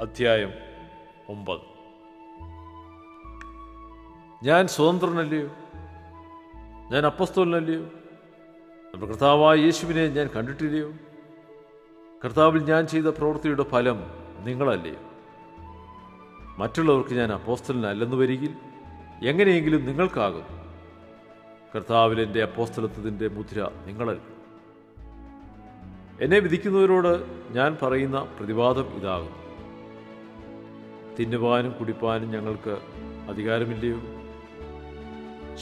അധ്യായം 9. ഞാൻ സ്വതന്ത്രനല്ലയോ? ഞാൻ അപ്പസ്തോലനല്ലയോ? നമ്മുടെ കർത്താവായ യേശുവിനെ ഞാൻ കണ്ടിട്ടില്ലയോ? കർത്താവിൽ ഞാൻ ചെയ്ത പ്രവൃത്തിയുടെ ഫലം നിങ്ങളല്ലയോ? മറ്റുള്ളവർക്ക് ഞാൻ അപ്പോസ്തലനല്ലെന്ന് വരികിൽ എങ്ങനെയെങ്കിലും നിങ്ങൾക്കാകും. കർത്താവിൽ എൻ്റെ അപ്പോസ്തലത്വത്തിൻ്റെ മുദ്ര നിങ്ങളല്ല. എന്നെ വിധിക്കുന്നവരോട് ഞാൻ പറയുന്ന പ്രതിവാദം ഇതാകും: തിന്നുവാനും കുടിപ്പാനും ഞങ്ങൾക്ക് അധികാരമില്ലയോ?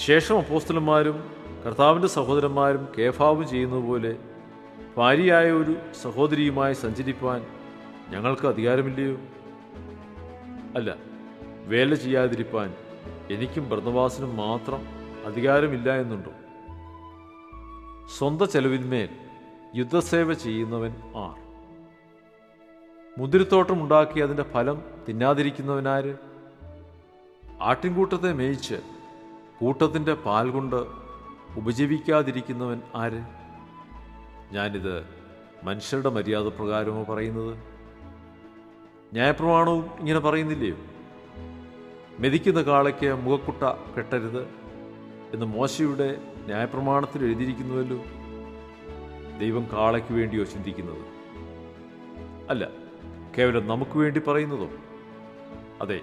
ശേഷം അപ്പോസ്തലന്മാരും കർത്താവിൻ്റെ സഹോദരന്മാരും കേഫാവും ചെയ്യുന്നതുപോലെ ഭാര്യയായ ഒരു സഹോദരിയുമായി സഞ്ചരിപ്പാൻ ഞങ്ങൾക്ക് അധികാരമില്ലയോ? അല്ല, വേല ചെയ്യാതിരിപ്പാൻ എനിക്കും ബർന്നബാസിനും മാത്രം അധികാരമില്ല എന്നുണ്ടോ? സ്വന്തം ചെലവിന്മേൽ യുദ്ധസേവ ചെയ്യുന്നവൻ ആർ? മുന്തിരിത്തോട്ടം ഉണ്ടാക്കി അതിൻ്റെ ഫലം തിന്നാതിരിക്കുന്നവനാര്? ആട്ടിൻകൂട്ടത്തെ മേയിച്ച് കൂട്ടത്തിൻ്റെ പാൽ കൊണ്ട് ഉപജീവിക്കാതിരിക്കുന്നവൻ ആര്? ഞാനിത് മനുഷ്യരുടെ മര്യാദ പ്രകാരമോ പറയുന്നത്? ന്യായപ്രമാണവും ഇങ്ങനെ പറയുന്നില്ലയോ? മെതിക്കുന്ന കാളയ്ക്ക് മുഖക്കുട്ട കെട്ടരുത് എന്ന് മോശയുടെ ന്യായപ്രമാണത്തിൽ എഴുതിയിരിക്കുന്നുവല്ലോ. ദൈവം കാളയ്ക്ക് വേണ്ടിയോ ചിന്തിക്കുന്നത്? അല്ല, കേവലം നമുക്ക് വേണ്ടി പറയുന്നതോ? അതെ,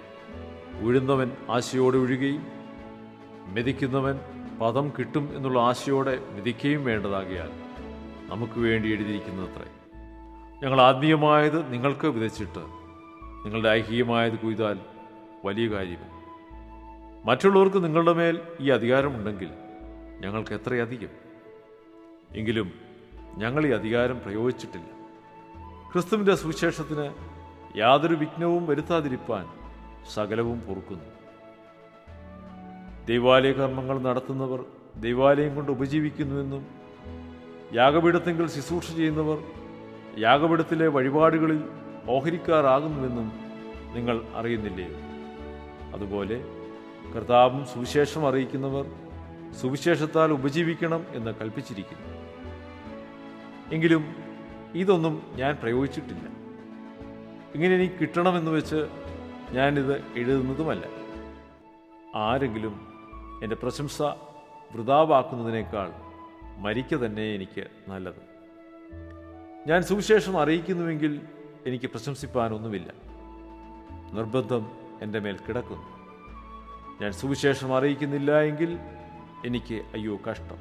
ഉഴുന്നവൻ ആശയോടെ ഉഴുകയും മെതിക്കുന്നവൻ പദം കിട്ടും എന്നുള്ള ആശയോടെ മെതിക്കുകയും വേണ്ടതാകിയാൽ നമുക്ക് വേണ്ടി എഴുതിയിരിക്കുന്നത്രേ. ഞങ്ങൾ ആത്മീയമായത് നിങ്ങൾക്ക് വിതച്ചിട്ട് നിങ്ങളുടെ ഐഹികമായത് കൊയ്താൽ വലിയ കാര്യം. മറ്റുള്ളവർക്ക് നിങ്ങളുടെ മേൽ ഈ അധികാരമുണ്ടെങ്കിൽ ഞങ്ങൾക്ക് എത്രയധികം. എങ്കിലും ഞങ്ങൾ ഈ അധികാരം പ്രയോഗിച്ചിട്ടില്ല. ക്രിസ്തുവിൻ്റെ സുവിശേഷത്തിന് യാതൊരു വിഘ്നവും വരുത്താതിരിപ്പാൻ സകലവും പൊറുക്കുന്നു. ദൈവാലയ കർമ്മങ്ങൾ നടത്തുന്നവർ ദൈവാലയം കൊണ്ട് ഉപജീവിക്കുന്നുവെന്നും യാഗപീഠത്തെങ്കിൽ ശുശ്രൂഷ ചെയ്യുന്നവർ യാഗപീഠത്തിലെ വഴിപാടുകളിൽ ഓഹരിക്കാരാകുന്നുവെന്നും നിങ്ങൾ അറിയുന്നില്ലയോ? അതുപോലെ കർത്താവും സുവിശേഷം അറിയിക്കുന്നവർ സുവിശേഷത്താൽ ഉപജീവിക്കണം എന്ന് കൽപ്പിച്ചിരിക്കുന്നു. എങ്കിലും ഇതൊന്നും ഞാൻ പ്രയോഗിച്ചിട്ടില്ല. ഇങ്ങനെ എനിക്ക് കിട്ടണമെന്ന് വെച്ച് ഞാനിത് എഴുതുന്നതുമല്ല. ആരെങ്കിലും എൻ്റെ പ്രശംസ വൃഥാവാക്കുന്നതിനേക്കാൾ മരിക്ക തന്നെ എനിക്ക് നല്ലത്. ഞാൻ സുവിശേഷം അറിയിക്കുന്നുവെങ്കിൽ എനിക്ക് പ്രശംസിപ്പാനൊന്നുമില്ല. നിർബന്ധം എൻ്റെ മേൽ കിടക്കുന്നു. ഞാൻ സുവിശേഷം അറിയിക്കുന്നില്ല എങ്കിൽ എനിക്ക് അയ്യോ കഷ്ടം.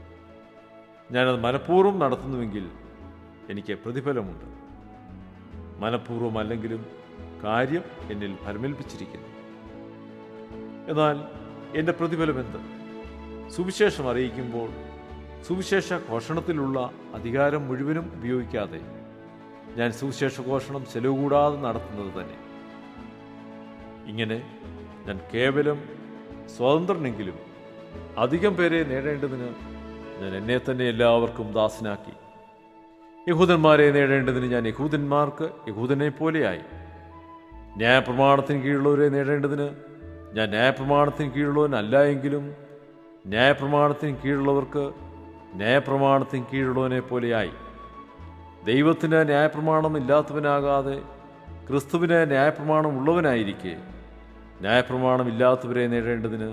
ഞാനത് മനഃപൂർവ്വം നടത്തുന്നുവെങ്കിൽ എനിക്ക് പ്രതിഫലമുണ്ട്. മനഃപൂർവ്വമല്ലെങ്കിലും കാര്യം എന്നിൽ ഫലമേൽപ്പിച്ചിരിക്കുന്നു. എന്നാൽ എൻ്റെ പ്രതിഫലം എന്ത്? സുവിശേഷം അറിയിക്കുമ്പോൾ സുവിശേഷ ഘോഷണത്തിലുള്ള അധികാരം മുഴുവനും ഉപയോഗിക്കാതെ ഞാൻ സുവിശേഷ ഘോഷണം ചെലവ് കൂടാതെ നടത്തുന്നത് തന്നെ. ഇങ്ങനെ ഞാൻ കേവലം സ്വതന്ത്രനെങ്കിലും അധികം പേരെ നേടേണ്ടതിന് ഞാൻ എന്നെ തന്നെ എല്ലാവർക്കും ദാസനാക്കി. യഹൂദന്മാരെ നേടേണ്ടതിന് ഞാൻ യഹൂദന്മാർക്ക് യഹൂദനെ പോലെയായി. ന്യായപ്രമാണത്തിന് കീഴുള്ളവരെ നേടേണ്ടതിന് ഞാൻ ന്യായപ്രമാണത്തിന് കീഴുള്ളവനല്ല എങ്കിലും ന്യായപ്രമാണത്തിന് കീഴുള്ളവർക്ക് ന്യായപ്രമാണത്തിന് കീഴുള്ളവനെ പോലെയായി. ദൈവത്തിന് ന്യായപ്രമാണം ഇല്ലാത്തവനാകാതെ ക്രിസ്തുവിന് ന്യായപ്രമാണം ഉള്ളവനായിരിക്കെ ന്യായപ്രമാണം ഇല്ലാത്തവരെ നേടേണ്ടതിന്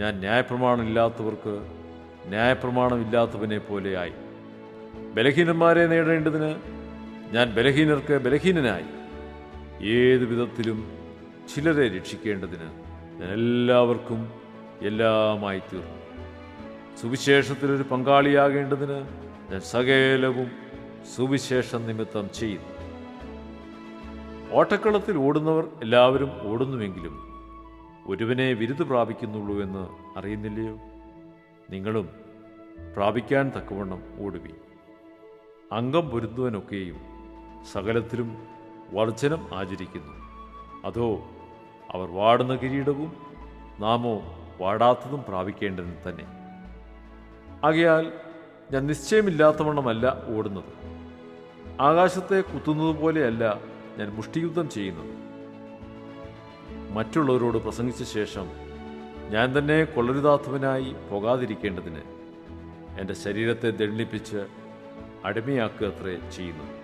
ഞാൻ ന്യായപ്രമാണം ഇല്ലാത്തവർക്ക് ന്യായപ്രമാണം ഇല്ലാത്തവനെ പോലെയായി. ബലഹീനന്മാരെ നേടേണ്ടതിന് ഞാൻ ബലഹീനർക്ക് ബലഹീനനായി. ഏതു വിധത്തിലും ചിലരെ രക്ഷിക്കേണ്ടതിന് ഞാൻ എല്ലാവർക്കും എല്ലാമായി തീർന്നു. സുവിശേഷത്തിലൊരു പങ്കാളിയാകേണ്ടതിന് ഞാൻ സകലവും സുവിശേഷം നിമിത്തം ചെയ്യുന്നു. ഓട്ടക്കളത്തിൽ ഓടുന്നവർ എല്ലാവരും ഓടുന്നുവെങ്കിലും ഒരുവനെ വിരുദ് പ്രാപിക്കുന്നുള്ളൂ എന്ന് അറിയുന്നില്ലയോ? നിങ്ങളും പ്രാപിക്കാൻ തക്കവണ്ണം ഓടുവീൻ. അംഗം പൊരുത്തുവനൊക്കെയും സകലത്തിലും വർജനം ആചരിക്കുന്നു. അതോ അവർ വാടുന്ന കിരീടവും നാമോ വാടാത്തതും പ്രാപിക്കേണ്ടതിന് തന്നെ. ആകയാൽ ഞാൻ നിശ്ചയമില്ലാത്തവണ്ണമല്ല ഓടുന്നത്. ആകാശത്തെ കുത്തുന്നത് പോലെയല്ല ഞാൻ മുഷ്ടിയുദ്ധം ചെയ്യുന്നത്. മറ്റുള്ളവരോട് പ്രസംഗിച്ച ശേഷം ഞാൻ തന്നെ കൊള്ളരുതാത്തവനായി പോകാതിരിക്കേണ്ടതിന് എൻ്റെ ശരീരത്തെ ദണ്ഡിപ്പിച്ച് അടിമയാക്കുക അത്രേ ചെയ്യുന്നത്.